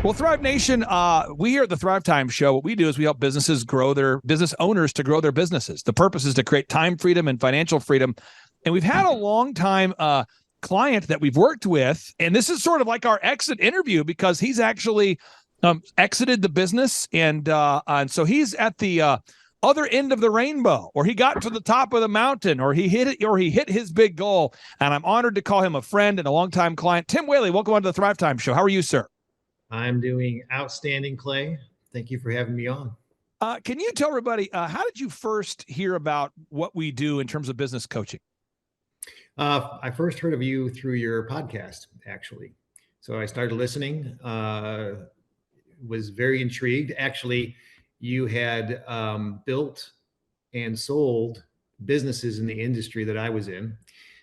Well, Thrive Nation, we here at the Thrivetime Show, what we do is we help business owners to grow their businesses. The purpose is to create time freedom and financial freedom. And we've had a long time client that we've worked with, and this is sort of like our exit interview because he's actually exited the business, and so he's at the other end of the rainbow, or he got to the top of the mountain, or he hit his big goal. And I'm honored to call him a friend and a longtime client. Tim Whaley, welcome on to the Thrivetime Show. How are you, sir? I'm doing outstanding, Clay. Thank you for having me on. Can you tell everybody, how did you first hear about what we do in terms of business coaching? I first heard of you through your podcast, actually. So I started listening, was very intrigued. Actually, you had built and sold businesses in the industry that I was in.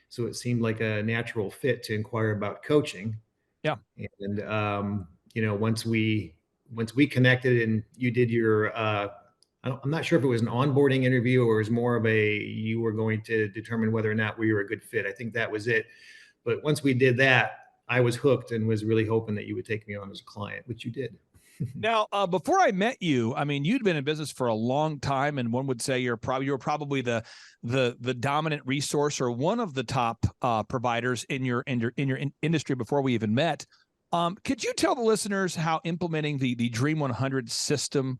So it seemed like a natural fit to inquire about coaching. Yeah. And, once we connected and you did your, I'm not sure if it was an onboarding interview or it was more of you were going to determine whether or not we were a good fit. I think that was it. But once we did that, I was hooked and was really hoping that you would take me on as a client, which you did. Now, before I met you, I mean, you'd been in business for a long time, and one would say you were probably the dominant resource or one of the top providers in your industry before we even met. Could you tell the listeners how implementing the Dream 100 system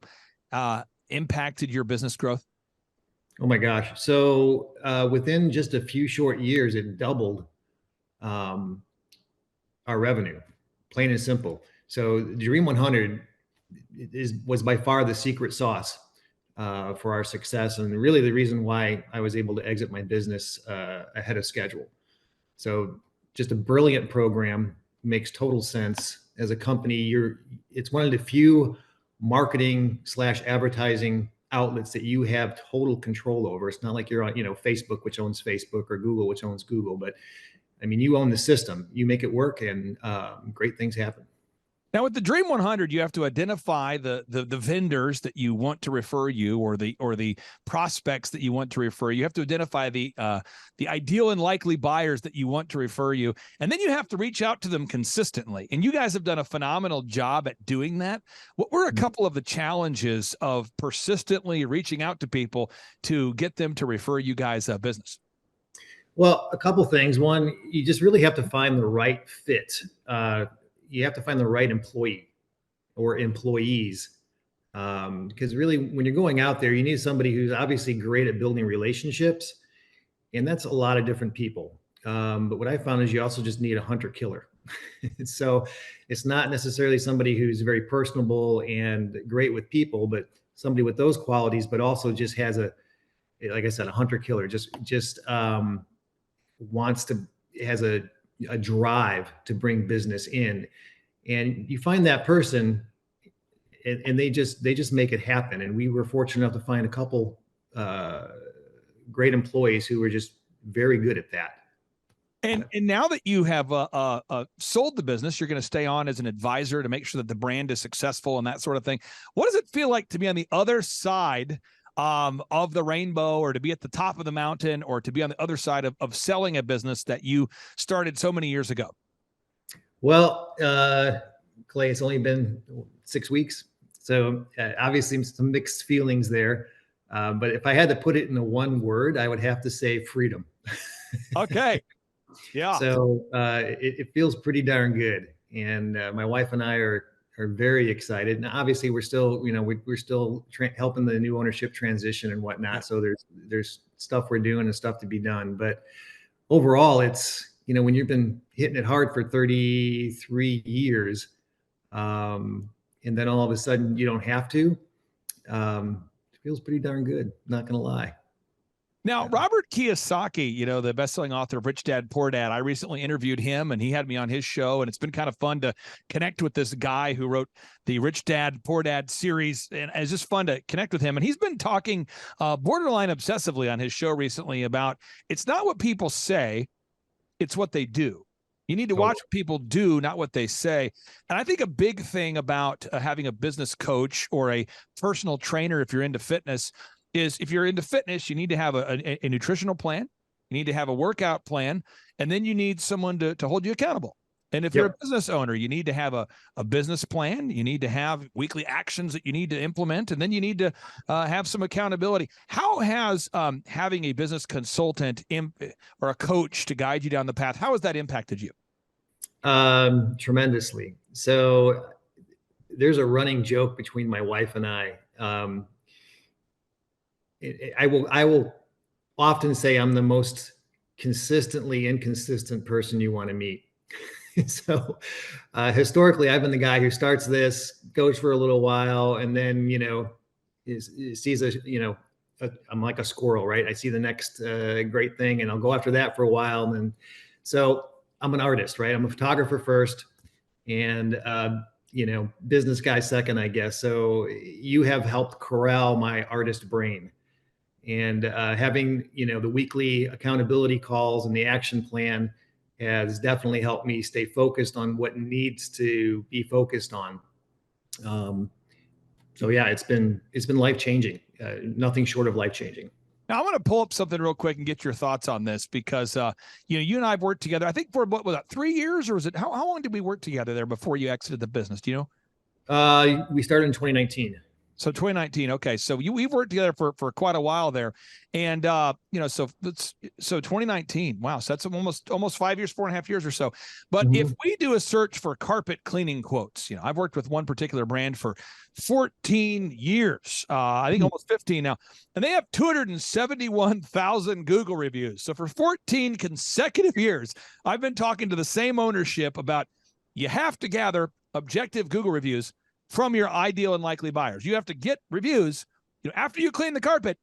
impacted your business growth? Oh my gosh! So within just a few short years, it doubled our revenue, plain and simple. So Dream 100 was by far the secret sauce for our success, and really the reason why I was able to exit my business ahead of schedule. So just a brilliant program, makes total sense. As a company, it's one of the few marketing / advertising outlets that you have total control over. It's not like you're on, Facebook, which owns Facebook, or Google, which owns Google, but I mean, you own the system, you make it work, and great things happen. Now, with the Dream 100, you have to identify the vendors that you want to refer you, or the prospects that you want to refer you. You have to identify the ideal and likely buyers that you want to refer you, and then you have to reach out to them consistently. And you guys have done a phenomenal job at doing that. What were a couple of the challenges of persistently reaching out to people to get them to refer you guys business? Well, a couple things. One, you just really have to find the right fit. You have to find the right employee or employees. Because really, when you're going out there, you need somebody who's obviously great at building relationships. And that's a lot of different people. But what I found is you also just need a hunter killer. So it's not necessarily somebody who's very personable and great with people, but somebody with those qualities, but also just has like I said, a hunter killer, just has a drive to bring business in, and you find that person, and they just make it happen. And we were fortunate enough to find a couple great employees who were just very good at that. And now that you have sold the business, you're going to stay on as an advisor to make sure that the brand is successful and that sort of thing. What does it feel like to be on the other side of the rainbow, or to be at the top of the mountain, or to be on the other side of selling a business that you started so many years ago? Well, Clay, it's only been 6 weeks. So obviously some mixed feelings there. But if I had to put it in one word, I would have to say freedom. Okay. Yeah. So it feels pretty darn good. And my wife and I are very excited. And obviously we're still, we're still helping the new ownership transition and whatnot. So there's stuff we're doing and stuff to be done. But overall, it's, when you've been hitting it hard for 33 years, and then all of a sudden you don't have to, it feels pretty darn good. Not going to lie. Now, Robert Kiyosaki, the best-selling author of Rich Dad, Poor Dad, I recently interviewed him, and he had me on his show, and it's been kind of fun to connect with this guy who wrote the Rich Dad, Poor Dad series, and it's just fun to connect with him. And he's been talking borderline obsessively on his show recently about it's not what people say, it's what they do. You need to watch what people do, not what they say. And I think a big thing about having a business coach or a personal trainer, if you're into fitness, is if you're into fitness, you need to have a nutritional plan. You need to have a workout plan, and then you need someone to hold you accountable. And if you're a business owner, you need to have a business plan. You need to have weekly actions that you need to implement, and then you need to have some accountability. How has having a business consultant or a coach to guide you down the path, how has that impacted you? Tremendously. So there's a running joke between my wife and I. I will often say I'm the most consistently inconsistent person you want to meet. So historically, I've been the guy who starts this, goes for a little while, and then sees I'm like a squirrel, right? I see the next great thing, and I'll go after that for a while, and then so I'm an artist, right? I'm a photographer first, and business guy second, I guess. So you have helped corral my artist brain, and having the weekly accountability calls and the action plan has definitely helped me stay focused on what needs to be focused on. So yeah, it's been life changing. Nothing short of life changing. Now, I want to pull up something real quick and get your thoughts on this because, you and I have worked together, I think for what was that, 3 years, or was it, how long did we work together there before you exited the business? Do you know? We started in 2019. So 2019. Okay. So we've worked together for quite a while there. And, so 2019, wow. So that's almost 5 years, 4.5 years or so. But if we do a search for carpet cleaning quotes, I've worked with one particular brand for 14 years, I think almost 15 now, and they have 271,000 Google reviews. So for 14 consecutive years, I've been talking to the same ownership about, you have to gather objective Google reviews from your ideal and likely buyers. You have to get reviews. After you clean the carpet,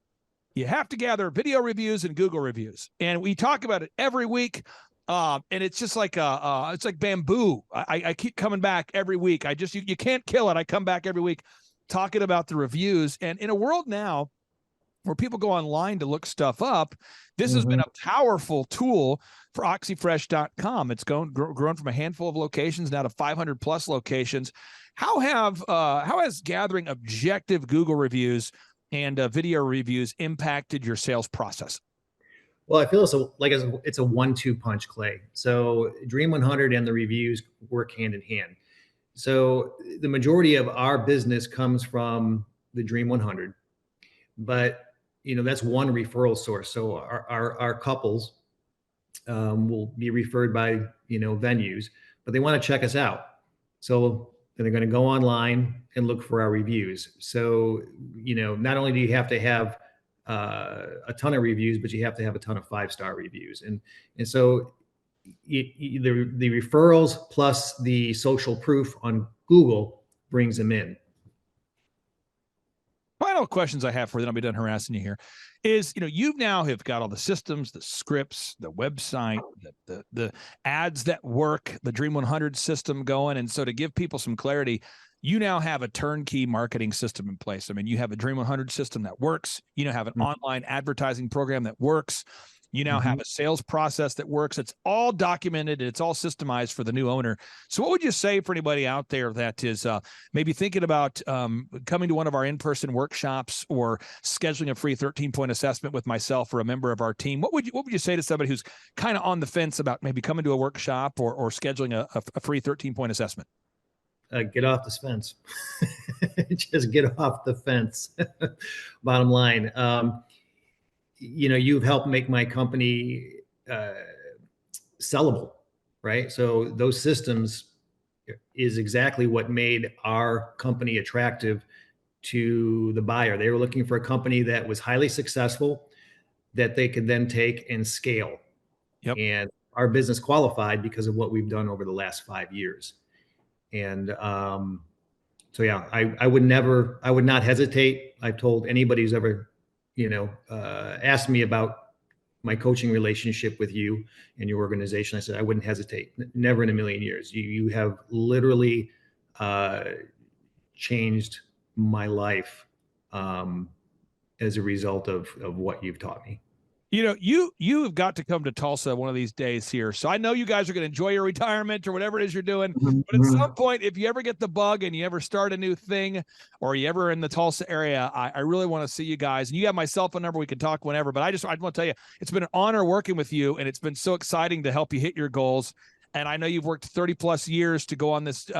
you have to gather video reviews and Google reviews. And we talk about it every week. And it's just like it's like bamboo. I keep coming back every week. You can't kill it. I come back every week talking about the reviews. And in a world now where people go online to look stuff up, this has been a powerful tool for oxyfresh.com. It's grown from a handful of locations now to 500 plus locations. How has gathering objective Google reviews and video reviews impacted your sales process? Well, I feel it's a 1-2 punch, Clay. So Dream 100 and the reviews work hand in hand. So the majority of our business comes from the Dream 100, but that's one referral source. So our couples will be referred by venues, but they want to check us out. So then they're going to go online and look for our reviews. So not only do you have to have a ton of reviews, but you have to have a ton of 5-star reviews, and so the referrals plus the social proof on Google brings them in. Final questions I have for you, then I'll be done harassing you here, is, you now have got all the systems, the scripts, the website, the ads that work, the Dream 100 system going. And so to give people some clarity, you now have a turnkey marketing system in place. I mean, you have a Dream 100 system that works. You now have an online advertising program that works. You now have a sales process that works. It's all documented. It's all systemized for the new owner. So what would you say for anybody out there that is maybe thinking about coming to one of our in-person workshops or scheduling a free 13-point assessment with myself or a member of our team? What would you say to somebody who's kind of on the fence about maybe coming to a workshop or scheduling a free 13-point assessment? Get off the fence. Just get off the fence. Bottom line. You've helped make my company sellable, right? So those systems is exactly what made our company attractive to the buyer. They were looking for a company that was highly successful, that they could then take and scale. Yep. And our business qualified because of what we've done over the last 5 years. And so yeah, I would not hesitate. I've told anybody who's ever asked me about my coaching relationship with you and your organization, I said, I wouldn't hesitate. Never in a million years. You have literally changed my life as a result of what you've taught me. You have got to come to Tulsa one of these days here. So I know you guys are going to enjoy your retirement or whatever it is you're doing. But at some point, if you ever get the bug and you ever start a new thing or you ever in the Tulsa area, I really want to see you guys. And you have my cell phone number. We can talk whenever. But I want to tell you, it's been an honor working with you. And it's been so exciting to help you hit your goals. And I know you've worked 30 plus years to go on this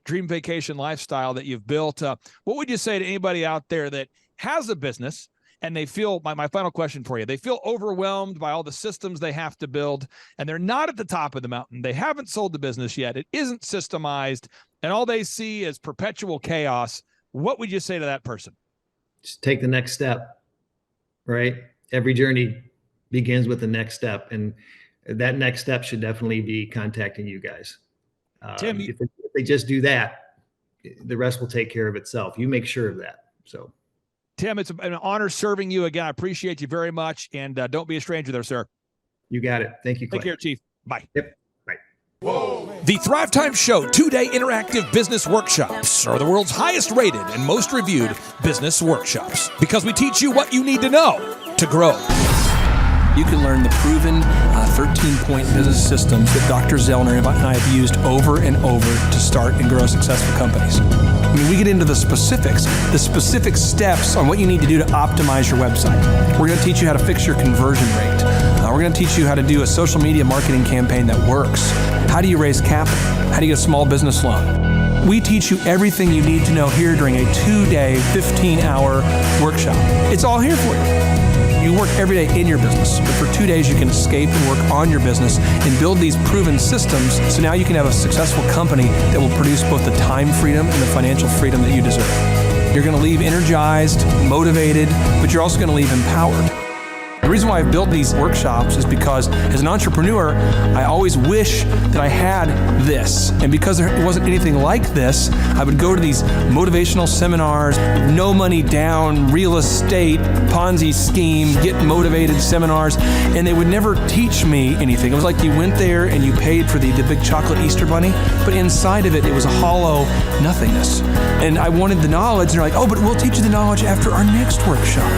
dream vacation lifestyle that you've built. What would you say to anybody out there that has a business and they feel, my final question for you, they feel overwhelmed by all the systems they have to build, and they're not at the top of the mountain. They haven't sold the business yet. It isn't systemized, and all they see is perpetual chaos. What would you say to that person? Just take the next step, right? Every journey begins with the next step. And that next step should definitely be contacting you guys. Tim, if they just do that, the rest will take care of itself. You make sure of that. So, Tim, it's an honor serving you again. I appreciate you very much. And don't be a stranger there, sir. You got it. Thank you, Clay. Take care, Chief. Bye. Yep. Bye. Whoa. The Thrivetime Show 2-day interactive business workshops are the world's highest rated and most reviewed business workshops because we teach you what you need to know to grow. You can learn the proven 13-point business systems that Dr. Zellner and I have used over and over to start and grow successful companies. I mean, we get into the specific steps on what you need to do to optimize your website. We're going to teach you how to fix your conversion rate. We're going to teach you how to do a social media marketing campaign that works. How do you raise capital? How do you get a small business loan? We teach you everything you need to know here during a 2-day, 15-hour workshop. It's all here for you. You work every day in your business, but for 2 days you can escape and work on your business and build these proven systems so now you can have a successful company that will produce both the time freedom and the financial freedom that you deserve. You're going to leave energized, motivated, but you're also going to leave empowered. The reason why I've built these workshops is because as an entrepreneur, I always wish that I had this. And because there wasn't anything like this, I would go to these motivational seminars, no money down, real estate, Ponzi scheme, get motivated seminars, and they would never teach me anything. It was like you went there and you paid for the big chocolate Easter bunny, but inside of it, it was a hollow nothingness. And I wanted the knowledge, and they're like, oh, but we'll teach you the knowledge after our next workshop.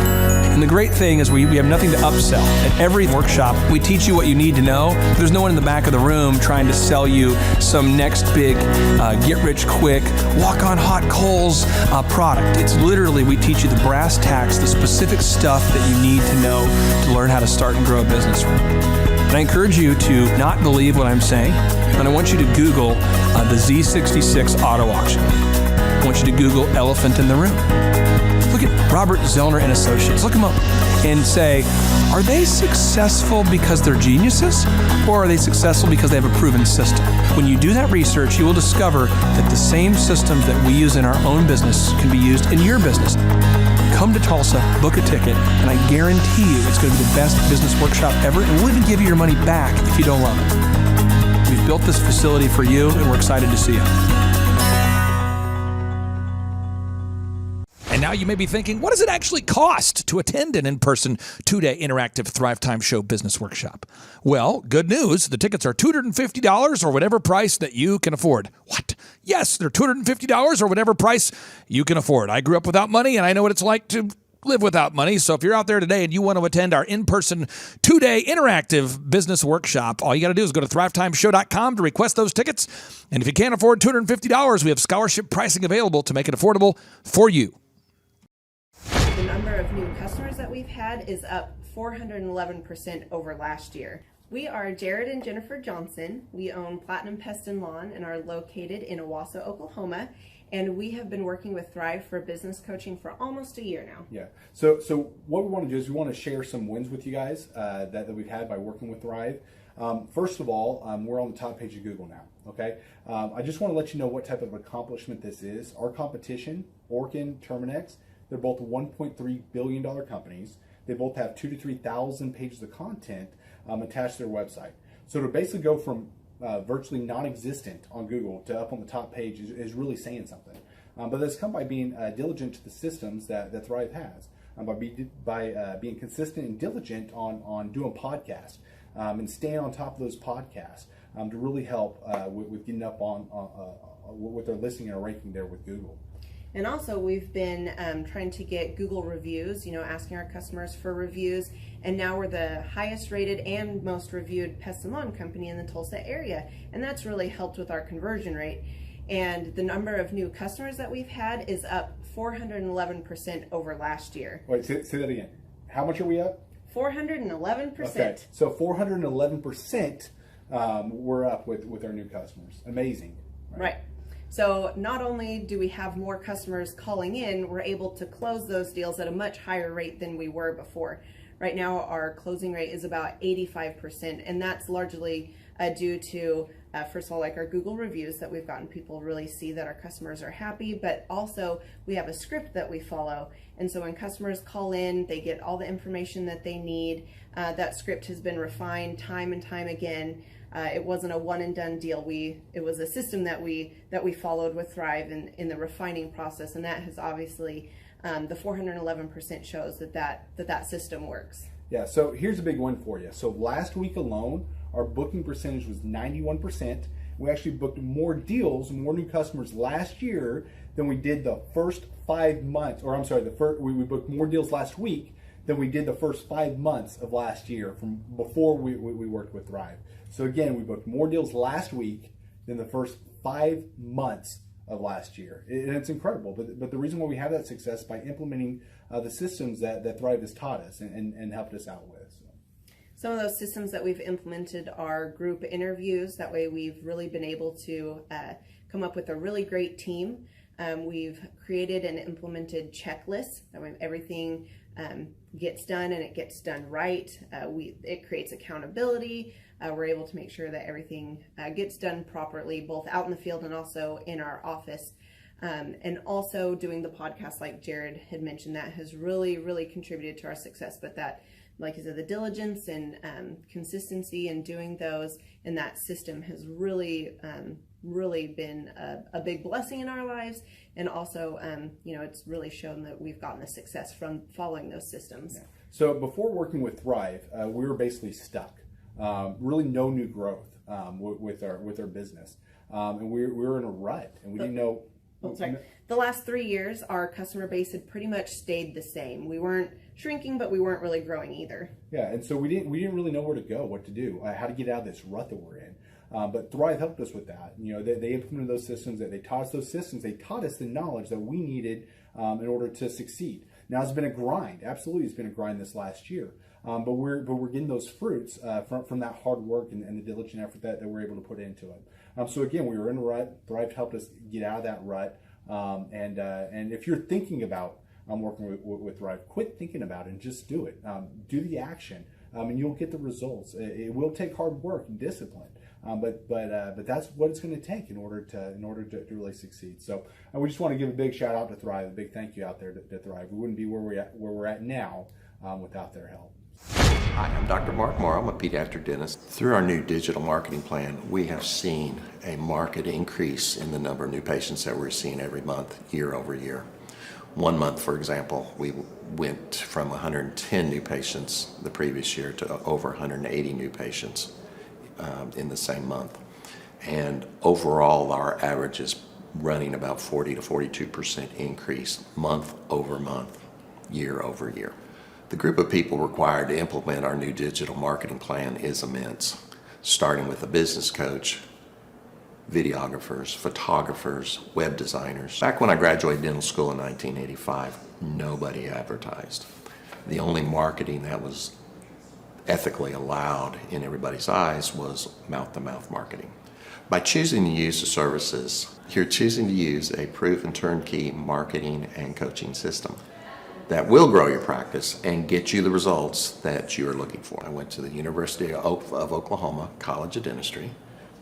And the great thing is we have nothing to upsell. At every workshop, we teach you what you need to know. There's no one in the back of the room trying to sell you some next big get-rich-quick, walk-on-hot coals product. It's literally, we teach you the brass tacks, the specific stuff that you need to know to learn how to start and grow a business. And I encourage you to not believe what I'm saying, and I want you to Google the Z66 auto auction. I want you to Google elephant in the room. Look at Robert Zellner and Associates. Look them up and say, are they successful because they're geniuses, or are they successful because they have a proven system? When you do that research, you will discover that the same systems that we use in our own business can be used in your business. Come to Tulsa, book a ticket, and I guarantee you it's going to be the best business workshop ever, and we'll even give you your money back if you don't love it. We've built this facility for you, and we're excited to see you. And now you may be thinking, what does it actually cost to attend an in-person 2-day interactive Thrivetime Show business workshop? Well, good news. The tickets are $250 or whatever price that you can afford. What? Yes, they're $250 or whatever price you can afford. I grew up without money, and I know what it's like to live without money. So if you're out there today and you want to attend our in-person 2-day interactive business workshop, all you got to do is go to thrivetimeshow.com to request those tickets. And if you can't afford $250, we have scholarship pricing available to make it affordable for you. The number of new customers that we've had is up 411% over last year. We are Jared and Jennifer Johnson. We own Platinum Pest and Lawn and are located in Owasso, Oklahoma. And we have been working with Thrive for business coaching for almost a year now. Yeah. So what we want to do is we want to share some wins with you guys that we've had by working with Thrive. First of all, we're on the top page of Google now. Okay. I just want to let you know what type of accomplishment this is. Our competition, Orkin, Terminex, they're both $1.3 billion companies. They both have 2,000 to 3,000 pages of content attached to their website. So to basically go from virtually non-existent on Google to up on the top page is really saying something. But that's come by being diligent to the systems that Thrive has, by being consistent and diligent on doing podcasts and staying on top of those podcasts to really help with getting up on with their listing and ranking there with Google. And also we've been trying to get Google reviews, asking our customers for reviews. And now we're the highest rated and most reviewed pest and lawn company in the Tulsa area. And that's really helped with our conversion rate. And the number of new customers that we've had is up 411% over last year. Wait, say that again. How much are we up? 411%. Okay, so 411% we're up with our new customers. Amazing. Right. So not only do we have more customers calling in, we're able to close those deals at a much higher rate than we were before. Right now, our closing rate is about 85%, and that's largely due to, first of all, like our Google reviews that we've gotten people really see that our customers are happy, but also we have a script that we follow. And so when customers call in, they get all the information that they need. That script has been refined time and time again. It wasn't a one and done deal. It was a system that we followed with Thrive in the refining process, and that has obviously the 411% shows that system works. Yeah, so here's a big one for you. So last week alone, our booking percentage was 91%. We actually booked more deals, more new customers last year than we did the first 5 months, or I'm sorry, we booked more deals last week than we did the first 5 months of last year from before we worked with Thrive. So again, we booked more deals last week than the first 5 months of last year. And it's incredible. But the reason why we have that success by implementing the systems that Thrive has taught us and helped us out with. So. Some of those systems that we've implemented are group interviews. That way we've really been able to come up with a really great team. We've created and implemented checklists. That way everything gets done and it gets done right. It creates accountability. We're able to make sure that everything gets done properly, both out in the field and also in our office. And also doing the podcast, like Jared had mentioned, that has really, really contributed to our success. But that, like I said, the diligence and consistency in doing those and that system has really, really been a big blessing in our lives. And also, it's really shown that we've gotten the success from following those systems. Yeah. So before working with Thrive, we were basically stuck. Really no new growth with our business. And we were in a rut, and we didn't know. The last 3 years, our customer base had pretty much stayed the same. We weren't shrinking, but we weren't really growing either. Yeah, and so we didn't really know where to go, what to do, how to get out of this rut that we're in. But Thrive helped us with that. They implemented those systems. They taught us those systems. They taught us the knowledge that we needed in order to succeed. Now it's been a grind. Absolutely, it's been a grind this last year. But we're getting those fruits from that hard work and the diligent effort that we're able to put into it. So again, we were in a rut. Thrive helped us get out of that rut. And if you're thinking about working with Thrive, quit thinking about it and just do it. Do the action, and you'll get the results. It will take hard work and discipline, but that's what it's going to take in order to really succeed. So we just want to give a big shout out to Thrive, a big thank you out there to Thrive. We wouldn't be where we're at now without their help. Hi, I'm Dr. Mark Morrow. I'm a pediatric dentist. Through our new digital marketing plan, we have seen a marked increase in the number of new patients that we're seeing every month, year over year. 1 month, for example, we went from 110 new patients the previous year to over 180 new patients in the same month. And overall, our average is running about 40 to 42% increase month over month, year over year. The group of people required to implement our new digital marketing plan is immense, starting with a business coach, videographers, photographers, web designers. Back when I graduated dental school in 1985, nobody advertised. The only marketing that was ethically allowed in everybody's eyes was mouth-to-mouth marketing. By choosing to use the services, you're choosing to use a proven turnkey marketing and coaching system that will grow your practice and get you the results that you're looking for. I went to the University of Oklahoma College of Dentistry,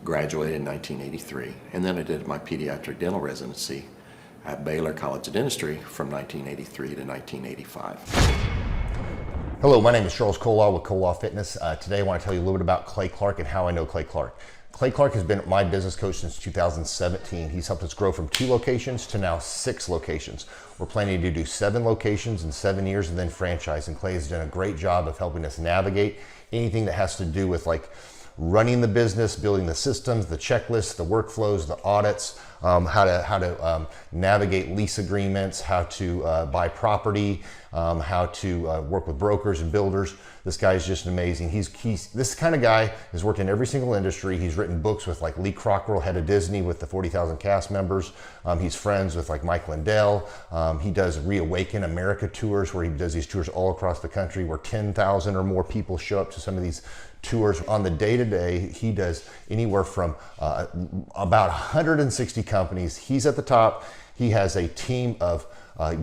graduated in 1983, and then I did my pediatric dental residency at Baylor College of Dentistry from 1983 to 1985. Hello, my name is Charles Kolaw with Kolaw Fitness. Today I want to tell you a little bit about Clay Clark and how I know Clay Clark. Clay Clark has been my business coach since 2017. He's helped us grow from 2 locations to now 6 locations. We're planning to do 7 locations in 7 years and then franchise. And Clay has done a great job of helping us navigate anything that has to do with like running the business, building the systems, the checklists, the workflows, the audits, how to navigate lease agreements, how to buy property, how to work with brokers and builders. This guy is just amazing. He's this kind of guy has worked in every single industry. He's written books with like Lee Crockrell, head of Disney, with the 40,000 cast members. He's friends with like Mike Lindell. He does Reawaken America tours, where he does these tours all across the country where 10,000 or more people show up to some of these tours. On the day-to-day, he does anywhere from about 160 companies. He's at the top. He has a team of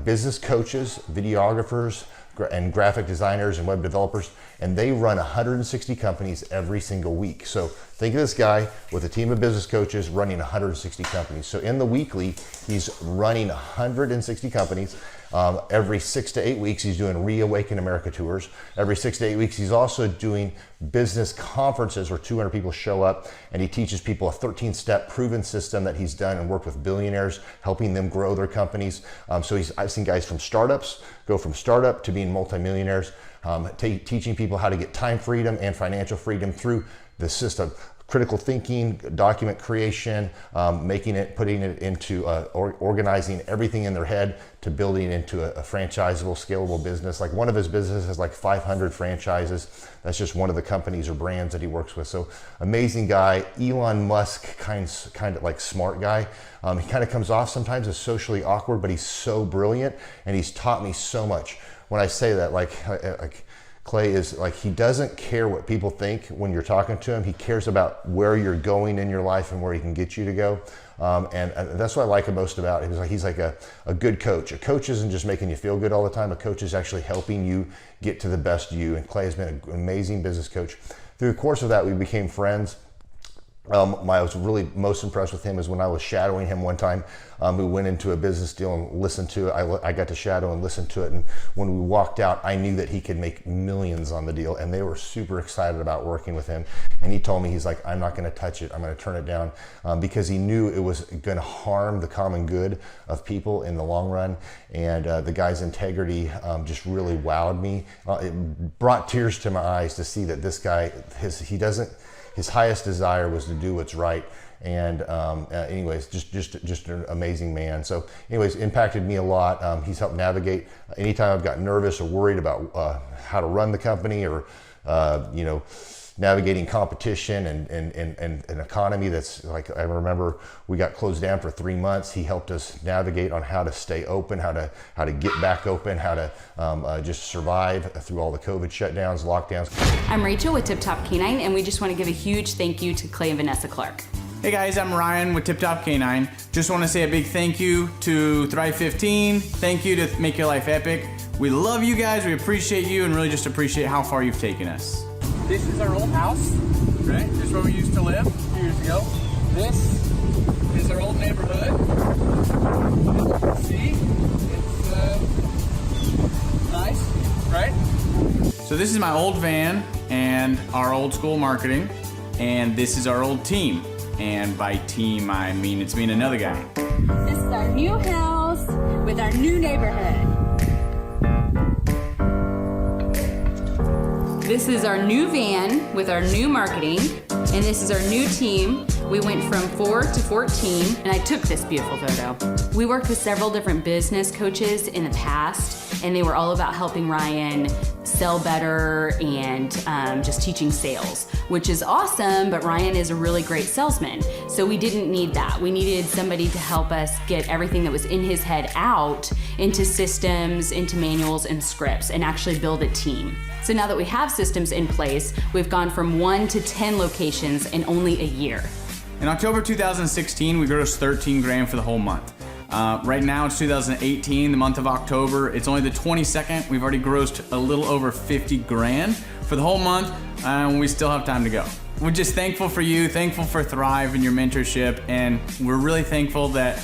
business coaches, videographers, and graphic designers and web developers, and they run 160 companies every single week. So think of this guy with a team of business coaches running 160 companies. So in the weekly, he's running 160 companies. Every 6 to 8 weeks, he's doing Reawaken America tours. Every 6 to 8 weeks, he's also doing business conferences where 200 people show up, and he teaches people a 13-step proven system that he's done and worked with billionaires, helping them grow their companies. So I've seen guys from startups go from startup to being multimillionaires, teaching people how to get time freedom and financial freedom through the system. Critical thinking, document creation, putting it into organizing everything in their head to building into a franchisable, scalable business. Like one of his businesses has like 500 franchises. That's just one of the companies or brands that he works with. So amazing guy. Elon Musk kind of like smart guy. He kind of comes off sometimes as socially awkward, but he's so brilliant, and he's taught me so much. When I say that, like Clay is like, he doesn't care what people think when you're talking to him. He cares about where you're going in your life and where he can get you to go. And that's what I like most about him. He's like a good coach. A coach isn't just making you feel good all the time. A coach is actually helping you get to the best you. And Clay has been an amazing business coach. Through the course of that, we became friends. I was really most impressed with him is when I was shadowing him one time. We went into a business deal and listened to it. I got to shadow and listen to it. And when we walked out, I knew that he could make millions on the deal. And they were super excited about working with him. And he told me, he's like, I'm not going to touch it. I'm going to turn it down, because he knew it was going to harm the common good of people in the long run. And the guy's integrity just really wowed me. It brought tears to my eyes to see that this guy, his highest desire was to do what's right. And anyways, just an amazing man. So anyways, impacted me a lot. He's helped navigate anytime I've got nervous or worried about how to run the company, or navigating competition and an economy that's like, I remember we got closed down for 3 months. He helped us navigate on how to stay open, how to get back open, how to just survive through all the COVID shutdowns, lockdowns. I'm Rachel with Tip Top Canine, and we just want to give a huge thank you to Clay and Vanessa Clark. Hey guys, I'm Ryan with Tip Top Canine. Just want to say a big thank you to Thrive 15. Thank you to Make Your Life Epic. We love you guys, we appreciate you, and really just appreciate how far you've taken us. This is our old house, right? This is where we used to live a few years ago. This is our old neighborhood. See, it's nice, right? So this is my old van and our old school marketing, and this is our old team. And by team, I mean it's me and another guy. This is our new house with our new neighborhood. This is our new van with our new marketing, and this is our new team. We went from 4 to 14, and I took this beautiful photo. We worked with several different business coaches in the past, and they were all about helping Ryan sell better and just teaching sales, which is awesome, but Ryan is a really great salesman. So we didn't need that. We needed somebody to help us get everything that was in his head out into systems, into manuals and scripts, and actually build a team. So now that we have systems in place, we've gone from 1 to 10 locations in only a year. In October 2016, we grossed 13 grand for the whole month. Right now it's 2018, the month of October. It's only the 22nd. We've already grossed a little over 50 grand for the whole month, and we still have time to go. We're just thankful for you, thankful for Thrive and your mentorship, and we're really thankful that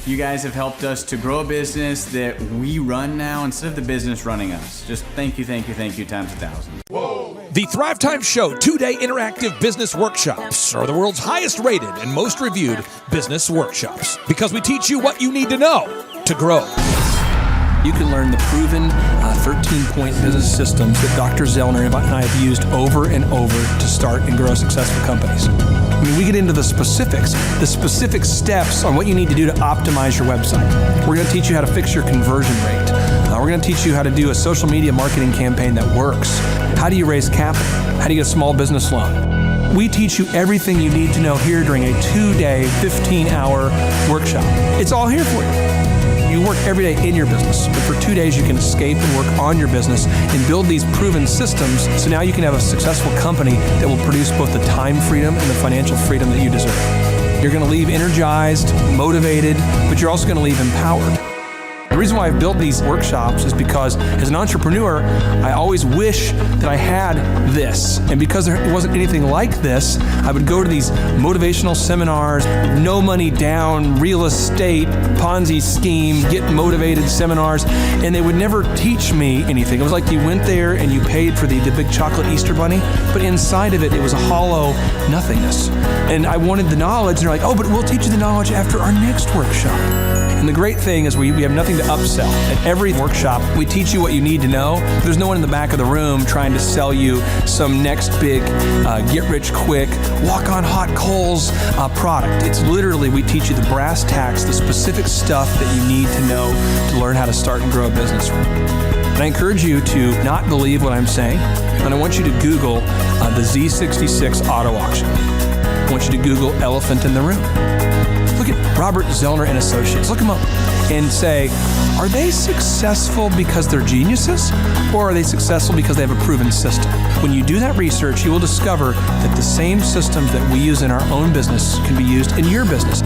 you guys have helped us to grow a business that we run now instead of the business running us. Just thank you times 1,000. The Thrivetime Show 2-day interactive business workshops are the world's highest rated and most reviewed business workshops, because we teach you what you need to know to grow. You can learn the proven 13-point business systems that Dr. Zellner and I have used over and over to start and grow successful companies. I mean, we get into the specific steps on what you need to do to optimize your website. We're going to teach you how to fix your conversion rate. We're going to teach you how to do a social media marketing campaign that works. How do you raise capital? How do you get a small business loan? We teach you everything you need to know here during a 2-day, 15-hour workshop. It's all here for you. You work every day in your business, but for 2 days you can escape and work on your business and build these proven systems so now you can have a successful company that will produce both the time freedom and the financial freedom that you deserve. You're going to leave energized, motivated, but you're also going to leave empowered. The reason why I've built these workshops is because as an entrepreneur, I always wish that I had this. And because there wasn't anything like this, I would go to these motivational seminars, no money down, real estate, Ponzi scheme, get motivated seminars, and they would never teach me anything. It was like you went there and you paid for the big chocolate Easter bunny, but inside of it, it was a hollow nothingness. And I wanted the knowledge, and they're like, oh, but we'll teach you the knowledge after our next workshop. And the great thing is we have nothing to upsell. At every workshop, we teach you what you need to know. There's no one in the back of the room trying to sell you some next big get-rich-quick, walk-on-hot coals product. It's literally, we teach you the brass tacks, the specific stuff that you need to know to learn how to start and grow a business. And I encourage you to not believe what I'm saying, and I want you to Google the Z66 auto auction. I want you to Google elephant in the room. Look at Robert Zellner and Associates. Look them up and say, are they successful because they're geniuses, or are they successful because they have a proven system? When you do that research, you will discover that the same systems that we use in our own business can be used in your business.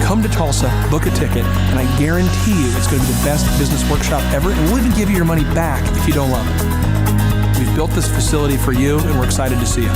Come to Tulsa, book a ticket, and I guarantee you it's going to be the best business workshop ever, and we'll even give you your money back if you don't love it. We've built this facility for you, and we're excited to see you.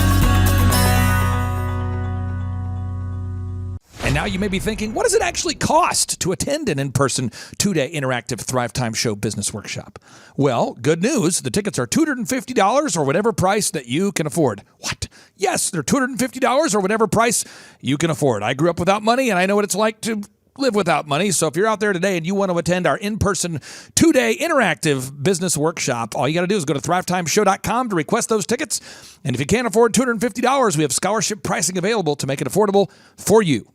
And now you may be thinking, what does it actually cost to attend an in-person 2-day interactive Thrivetime Show business workshop? Well, good news. The tickets are $250 or whatever price that you can afford. What? Yes, they're $250 or whatever price you can afford. I grew up without money, and I know what it's like to live without money. So if you're out there today and you want to attend our in-person 2-day interactive business workshop, all you got to do is go to thrivetimeshow.com to request those tickets. And if you can't afford $250, we have scholarship pricing available to make it affordable for you.